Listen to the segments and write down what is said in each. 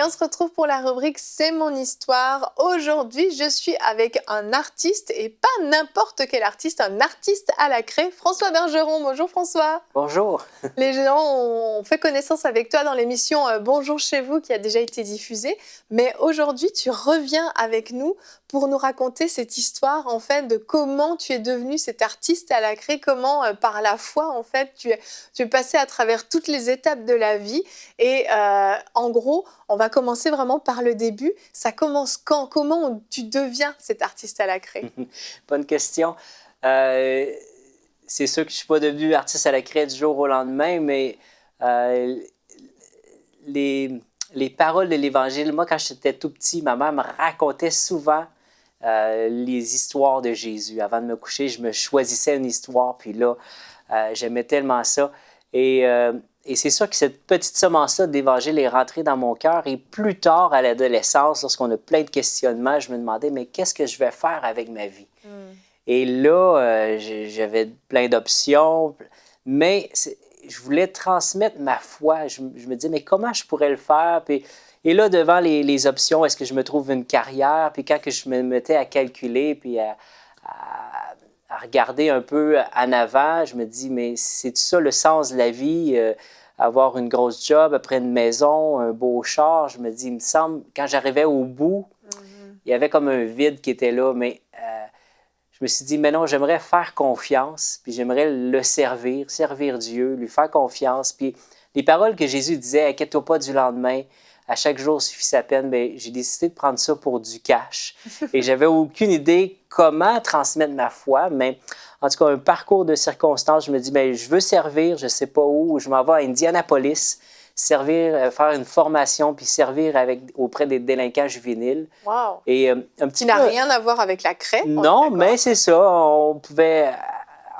on se retrouve pour la rubrique C'est mon histoire. Aujourd'hui, je suis avec un artiste et pas n'importe quel artiste, un artiste à la craie, François Bergeron. Bonjour François. Bonjour. Les gens ont fait connaissance avec toi dans l'émission Bonjour chez vous qui a déjà été diffusée. Mais aujourd'hui, tu reviens avec nous pour nous raconter cette histoire en fait de comment tu es devenu cet artiste à la craie, comment par la foi en fait tu es passé à travers toutes les étapes de la vie. Et en gros, on va commencer vraiment par le début. Ça commence quand? Comment tu deviens cet artiste à la craie? Bonne question. C'est sûr que je ne suis pas devenu artiste à la craie du jour au lendemain, mais les paroles de l'Évangile, moi, quand j'étais tout petit, ma mère me racontait souvent les histoires de Jésus. Avant de me coucher, je me choisissais une histoire, puis là, j'aimais tellement ça. Et c'est sûr que cette petite semence-là d'Évangile est rentrée dans mon cœur. Et plus tard, à l'adolescence, lorsqu'on a plein de questionnements, je me demandais, mais qu'est-ce que je vais faire avec ma vie? Et là, j'avais plein d'options, mais je voulais transmettre ma foi. Je me disais, mais comment je pourrais le faire? Et là, devant les options, est-ce que je me trouve une carrière? Puis quand que je me mettais à calculer, puis à regarder un peu en avant, je me dis, mais c'est ça le sens de la vie? Avoir une grosse job, après une maison, un beau char, je me dis, il me semble, quand j'arrivais au bout, il y avait comme un vide qui était là, mais je me suis dit, mais non, j'aimerais faire confiance, puis j'aimerais le servir Dieu, lui faire confiance. Puis les paroles que Jésus disait, inquiète-toi pas du lendemain, à chaque jour suffit sa peine, bien, j'ai décidé de prendre ça pour du cash. Et j'avais aucune idée comment transmettre ma foi, mais en tout cas, un parcours de circonstances, je me dis, bien, je veux servir, je ne sais pas où, je m'en vais à Indianapolis, faire une formation, puis servir auprès des délinquants juvéniles. Wow! Et, un petit qui n'a rien à voir avec la craie? Non, mais c'est ça. On pouvait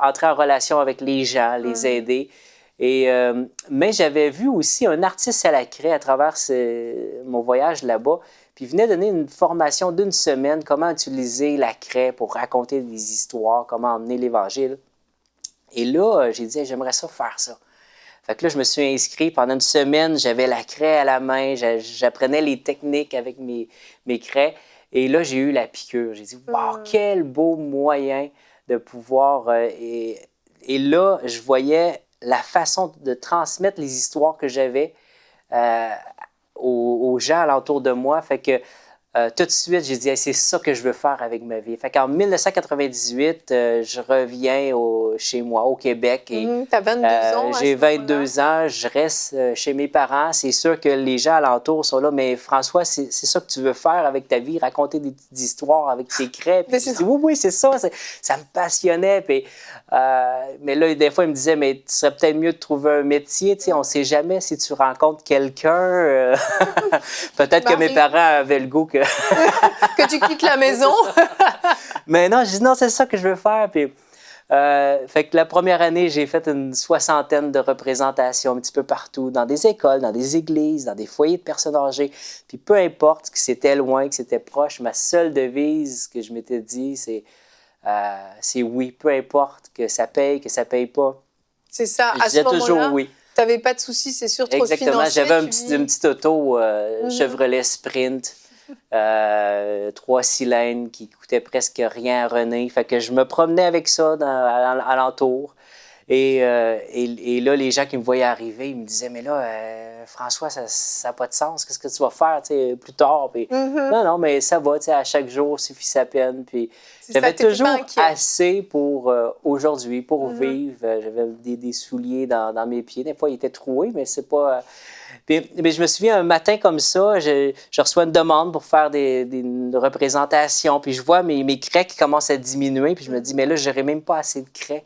entrer en relation avec les gens, les aider. Et, mais j'avais vu aussi un artiste à la craie à travers mon voyage là-bas. Puis il venait donner une formation d'une semaine, comment utiliser la craie pour raconter des histoires, comment emmener l'Évangile. Et là, j'ai dit, j'aimerais ça faire ça. Fait que là, je me suis inscrit pendant une semaine, j'avais la craie à la main, j'apprenais les techniques avec mes craies. Et là, j'ai eu la piqûre. J'ai dit, wow, quel beau moyen de pouvoir... et là, je voyais la façon de transmettre les histoires que j'avais aux gens alentour de moi. Fait que tout de suite, j'ai dit, hey, c'est ça que je veux faire avec ma vie. Fait qu'en 1998, je reviens chez moi, au Québec. Et tu as 22 ans. J'ai 22 ans, je reste chez mes parents. C'est sûr que les gens alentour sont là, mais François, c'est ça que tu veux faire avec ta vie, raconter des petites histoires avec tes crêpes. Puis je dis, oui, c'est ça. Ça me passionnait. Puis, mais là, des fois, il me disait, mais tu serais peut-être mieux de trouver un métier. Tu sais, on ne sait jamais si tu rencontres quelqu'un. Peut-être que mes parents avaient le goût que... que tu quittes la maison. Mais non, je dis non, c'est ça que je veux faire. Puis, fait que la première année, j'ai fait une 60aine de représentations un petit peu partout, dans des écoles, dans des églises, dans des foyers de personnes âgées. Puis peu importe que c'était loin, que c'était proche, ma seule devise que je m'étais dit, c'est oui, peu importe que ça paye pas. C'est ça, je disais toujours oui. Tu n'avais pas de soucis, c'est sûr, trop financier. Exactement, j'avais une petite auto Chevrolet Sprint. 3 cylindres qui coûtait presque rien à René. Fait que je me promenais avec ça alentour. Et là, les gens qui me voyaient arriver, ils me disaient, mais là, François, ça n'a pas de sens. Qu'est-ce que tu vas faire plus tard? Puis, non, mais ça va. À chaque jour suffit sa peine. Puis, j'avais toujours assez pour aujourd'hui, pour vivre. J'avais des souliers dans mes pieds. Des fois, ils étaient troués, mais c'est pas... Mais je me souviens, un matin comme ça, je reçois une demande pour faire des représentations. Puis je vois mes craies qui commencent à diminuer. Puis je me dis, mais là, je n'aurais même pas assez de craies.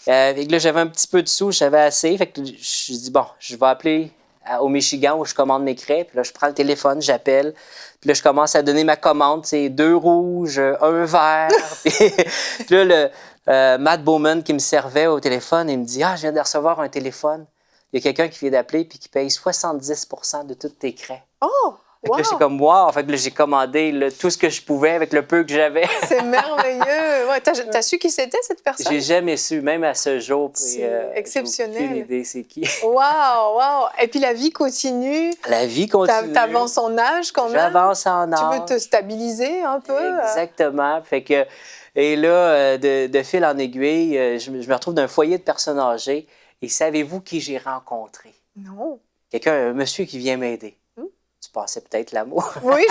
Et là, j'avais un petit peu de sous, j'avais assez. Fait que je dis, bon, je vais appeler au Michigan où je commande mes craies. Puis là, je prends le téléphone, j'appelle. Puis là, je commence à donner ma commande. C'est 2 rouges, 1 vert. Puis là, Matt Bowman qui me servait au téléphone, il me dit, je viens de recevoir un téléphone. Il y a quelqu'un qui vient d'appeler puis qui paye 70% de toutes tes craies. Oh! Fait que là, Wow! j'étais comme, wow! Fait que là, j'ai commandé tout ce que je pouvais avec le peu que j'avais. C'est merveilleux! Ouais, t'as su qui c'était, cette personne? J'ai jamais su, même à ce jour. Puis, C'est j'ai aucune exceptionnel. idée c'est qui. Waouh, waouh! Et puis la vie continue. La vie continue. T'avances en âge quand même. J'avance en âge. Tu veux te stabiliser un peu. Exactement. Fait que, et là, de fil en aiguille, je me retrouve dans un foyer de personnes âgées. Et savez-vous qui j'ai rencontré? Non. Un monsieur qui vient m'aider. Hmm? Tu pensais peut-être l'amour. Oui,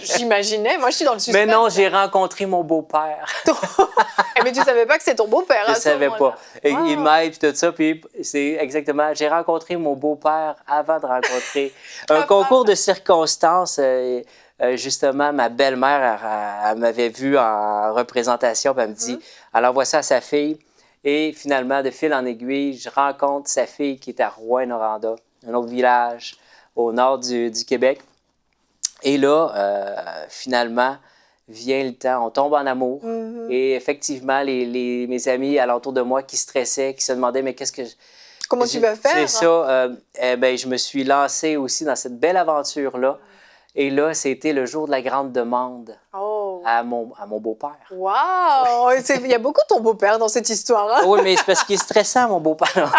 j'imaginais. Moi, je suis dans le suspense. Mais non, j'ai rencontré mon beau-père. Mais tu savais pas que c'est ton beau-père. Je à ne ce savais moment-là. pas. Et Wow. il m'aide et tout ça. Puis c'est exactement. J'ai rencontré mon beau-père avant de rencontrer un concours de circonstances. Justement, ma belle-mère, elle m'avait vu en représentation. Puis elle me dit, elle envoie ça à sa fille. Et finalement, de fil en aiguille, je rencontre sa fille qui est à Rouyn-Noranda, un autre village au nord du Québec. Et là, finalement, vient le temps, on tombe en amour. Et effectivement, mes amis alentour de moi qui stressaient, qui se demandaient, mais qu'est-ce que... Comment tu vas faire? C'est ça. Je me suis lancé aussi dans cette belle aventure-là. Et là, c'était le jour de la grande demande à mon beau-père. Wow! Il y a beaucoup de ton beau-père dans cette histoire. Hein? Oui, mais c'est parce qu'il est stressant, mon beau-père.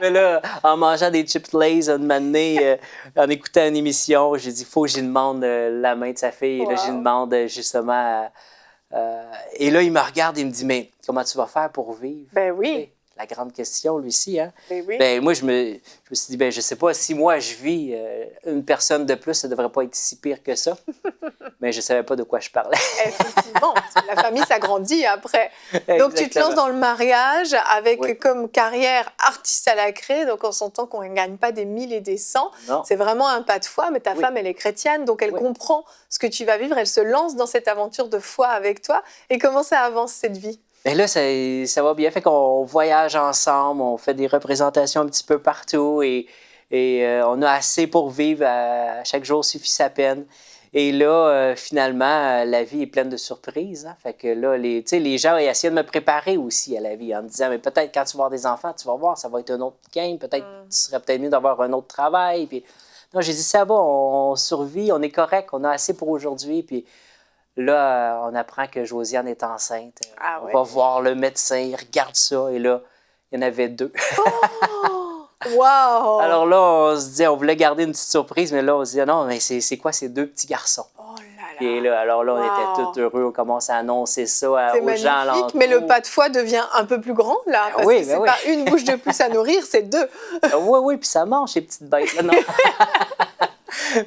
Mais là, en mangeant des chips Lay's, un moment donné, en écoutant une émission, j'ai dit, il faut que j'y demande la main de sa fille. Wow. Et là, j'y demande justement... et là, il me regarde et il me dit, mais comment tu vas faire pour vivre? Ben oui. La grande question, lui aussi. Hein? Ben oui. Ben, moi, je me suis dit, je sais pas, si moi je vis, une personne de plus, ça devrait pas être si pire que ça. Mais je savais pas de quoi je parlais. Effectivement, la famille s'agrandit après. Donc, tu te lances dans le mariage avec comme carrière artiste à la craie. Donc, on s'entend qu'on ne gagne pas des 1000 et des 100. C'est vraiment un pas de foi. Mais ta femme, elle est chrétienne, donc elle comprend ce que tu vas vivre. Elle se lance dans cette aventure de foi avec toi. Et comment ça avance, cette vie? Bien là, ça va bien. Fait qu'on voyage ensemble, on fait des représentations un petit peu partout et on a assez pour vivre. À chaque jour suffit sa peine. Et là, finalement, la vie est pleine de surprises. Hein? Fait que là, les gens essaient de me préparer aussi à la vie en me disant, mais peut-être quand tu vas avoir des enfants, tu vas voir, ça va être un autre game. Peut-être tu serais peut-être mieux d'avoir un autre travail. Puis, non, j'ai dit, ça va, on survit, on est correct, on a assez pour aujourd'hui. Puis là, on apprend que Josiane est enceinte. On va voir le médecin, il regarde ça. Et là, il y en avait 2. Wow! Alors là, on se dit, on voulait garder une petite surprise, mais là, on se dit, non, mais c'est quoi ces 2 petits garçons? Oh là là! Et là, alors là, on était tous heureux, on commence à annoncer ça aux gens alentours. Mais le pas de foi devient un peu plus grand, là, parce que c'est pas une bouche de plus à nourrir, c'est 2. Oui, puis ça mange, ces petites bêtes. Là, non.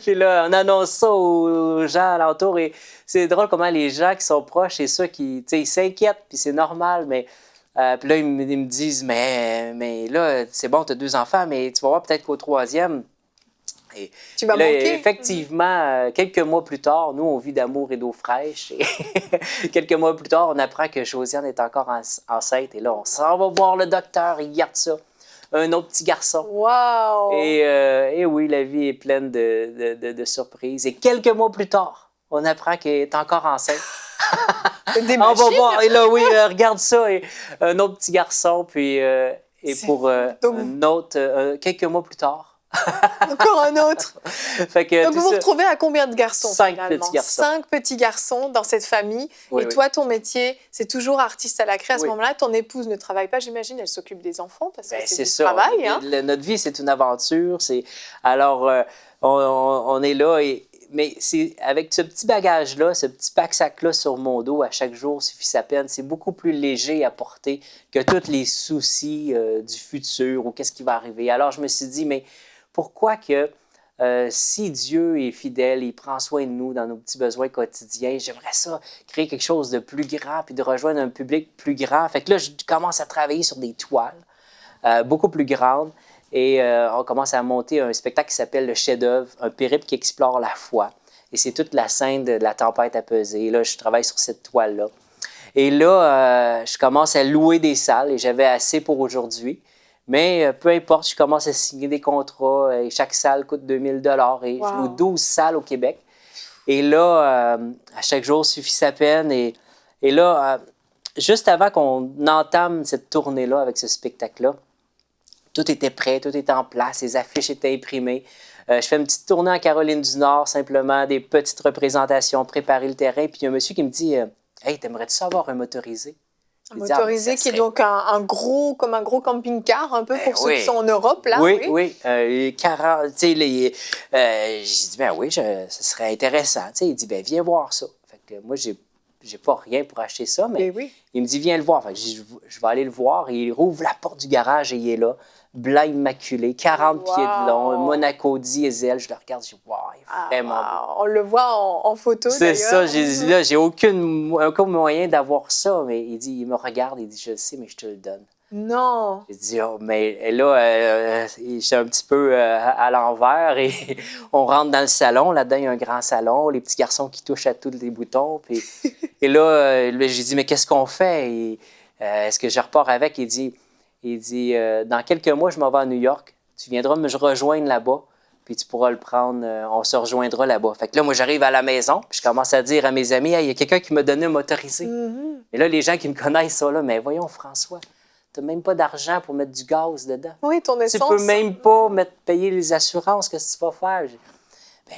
Puis là, on annonce ça aux gens alentours et c'est drôle comment les gens qui sont proches, c'est ça qui, tu sais, ils s'inquiètent, puis c'est normal, mais puis là, ils me disent, mais là, c'est bon, tu as 2 enfants, mais tu vas voir peut-être qu'au 3e... Et tu vas là, manquer. Effectivement, quelques mois plus tard, nous, on vit d'amour et d'eau fraîche. Et quelques mois plus tard, on apprend que Josiane est encore enceinte. Et là, on s'en va voir le docteur, il garde ça. Un autre petit garçon. Wow! Et oui, la vie est pleine de surprises. Et quelques mois plus tard, on apprend qu'elle est encore enceinte. On va voir. Et là, oui, regarde ça. Et un autre petit garçon. Puis, et pour un autre, quelques mois plus tard, encore un autre. Fait que, donc, vous vous retrouvez à combien de garçons? 5 petits garçons. 5 petits garçons dans cette famille. Et toi, ton métier, c'est toujours artiste à la craie. À ce moment-là, ton épouse ne travaille pas, j'imagine. Elle s'occupe des enfants parce que c'est du travail. Hein? Notre vie, c'est une aventure. Alors, on est là. Mais c'est avec ce petit bagage-là, ce petit pack-sac-là sur mon dos, à chaque jour suffit sa peine. C'est beaucoup plus léger à porter que tous les soucis du futur ou qu'est-ce qui va arriver. Alors, je me suis dit, mais pourquoi que si Dieu est fidèle, il prend soin de nous dans nos petits besoins quotidiens, j'aimerais ça créer quelque chose de plus grand puis de rejoindre un public plus grand. Fait que là, je commence à travailler sur des toiles beaucoup plus grandes et on commence à monter un spectacle qui s'appelle Le Chef-d'œuvre, un périple qui explore la foi. Et c'est toute la scène de la tempête à peser. Et là, je travaille sur cette toile-là. Et là, je commence à louer des salles et j'avais assez pour aujourd'hui. Mais peu importe, je commence à signer des contrats et chaque salle coûte 2000 $ et je loue 12 salles au Québec. Et là, à chaque jour suffit sa peine. Et là, juste avant qu'on entame cette tournée-là avec ce spectacle-là, tout était prêt, tout était en place, les affiches étaient imprimées. Je fais une petite tournée en Caroline du Nord, simplement des petites représentations, préparer le terrain. Puis il y a un monsieur qui me dit Hey, t'aimerais-tu avoir un motorisé? Un motorisé qui est donc un gros camping-car, un peu pour ceux qui sont en Europe, là. Oui. 40, tu sais, j'ai dit, ben oui, ça serait intéressant. Tu sais, il dit, ben viens voir ça. Fait que moi, j'ai pas rien pour acheter ça, mais il me dit, viens le voir. Fait que je vais aller le voir. Et il rouvre la porte du garage et il est là, blanc immaculé, 40 pieds de long, Monaco diesel. Je le regarde, je dis, wow, il est vraiment beau. On le voit en photo, c'est ça, j'ai dit, là, j'ai aucun moyen d'avoir ça. Mais il me regarde, il dit, je le sais, mais je te le donne. Non. J'ai dit, oh, mais là, je suis un petit peu à l'envers et on rentre dans le salon. Là-dedans, il y a un grand salon, les petits garçons qui touchent à tous les boutons. Puis, et là, j'ai dit, mais qu'est-ce qu'on fait? Est-ce que je repars avec? Il dit, dans quelques mois, je m'en vais à New York. Tu viendras me rejoindre là-bas, puis tu pourras le prendre. On se rejoindra là-bas. Fait que là, moi, j'arrive à la maison, puis je commence à dire à mes amis, hey, il y a quelqu'un qui m'a donné un motorisé. Et là, les gens qui me connaissent sont là, mais voyons, François. Tu n'as même pas d'argent pour mettre du gaz dedans. Oui, ton essence. Tu peux même pas payer les assurances. Qu'est-ce que tu vas faire?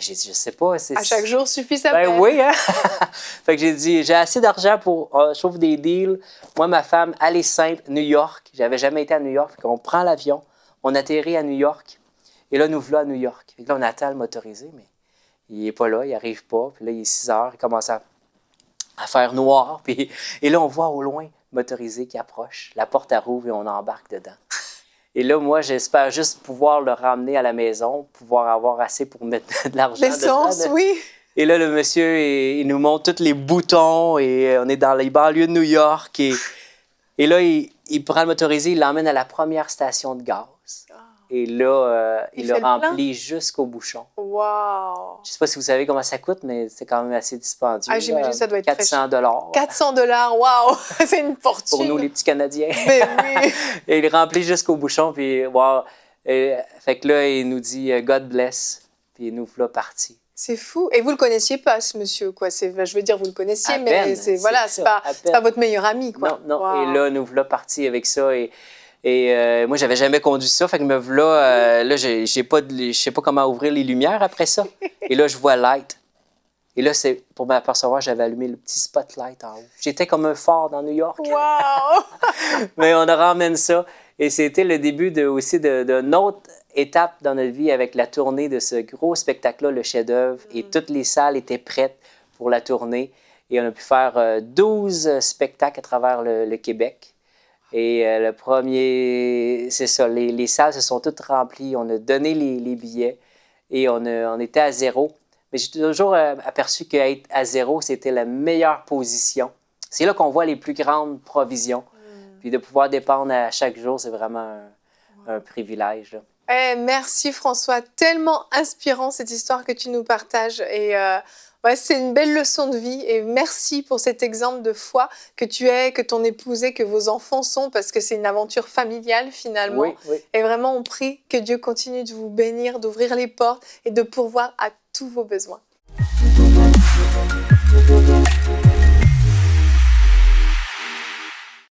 J'ai dit, je sais pas. À chaque jour suffit sa peine. Ben oui, hein? Fait que j'ai dit, j'ai assez d'argent pour chauffer des deals. Moi, ma femme, elle est simple, New York. J'avais jamais été à New York. Fait qu'on prend l'avion, on atterrit à New York. Et là, nous voilà à New York. Fait que là, on attend le motorisé, mais il n'est pas là, il n'arrive pas. Puis là, il est 6 heures, il commence à faire noir. Puis, et là, on voit au loin motorisé qui approche. La porte rouvre et on embarque dedans. Et là, moi, j'espère juste pouvoir le ramener à la maison, pouvoir avoir assez pour mettre de l'argent dedans. L'essence, oui. Et là, le monsieur, il nous montre tous les boutons et on est dans les banlieues de New York. Et là, il prend le motorisé, il l'emmène à la première station de gaz. Et là, il le remplit jusqu'au bouchon. Wow! Je ne sais pas si vous savez comment ça coûte, mais c'est quand même assez dispendieux. Ah, j'imagine que ça doit être $400. $400, wow! C'est une fortune! Pour nous, les petits Canadiens. Mais oui! Et il remplit jusqu'au bouchon, puis wow! Fait que là, il nous dit « God bless », puis il nous voilà partis. C'est fou. Et vous le connaissiez pas, ce monsieur, quoi. Je veux dire, vous le connaissiez, mais c'est pas votre meilleur ami, quoi. Non. Wow. Et là, nous voilà partis avec ça. Et moi, j'avais jamais conduit ça. Fait que me voilà, là, je sais pas comment ouvrir les lumières après ça. Et là, je vois light. Et là, c'est pour m'apercevoir, j'avais allumé le petit spotlight en haut. J'étais comme un phare dans New York. Wow! Mais on ramène ça. Et c'était le début aussi d'une autre étape dans notre vie avec la tournée de ce gros spectacle-là, le chef-d'œuvre. Et toutes les salles étaient prêtes pour la tournée. Et on a pu faire 12 spectacles à travers le Québec. Et le premier, c'est ça, les salles se sont toutes remplies. On a donné les billets et on était à zéro. Mais j'ai toujours aperçu qu'être à zéro, c'était la meilleure position. C'est là qu'on voit les plus grandes provisions. Puis de pouvoir dépendre à chaque jour, c'est vraiment un privilège, là. Merci François, tellement inspirant cette histoire que tu nous partages. Et c'est une belle leçon de vie. Et merci pour cet exemple de foi que tu es, que ton épouse est, que vos enfants sont, parce que c'est une aventure familiale finalement. Oui. Et vraiment, on prie que Dieu continue de vous bénir, d'ouvrir les portes et de pourvoir à tous vos besoins.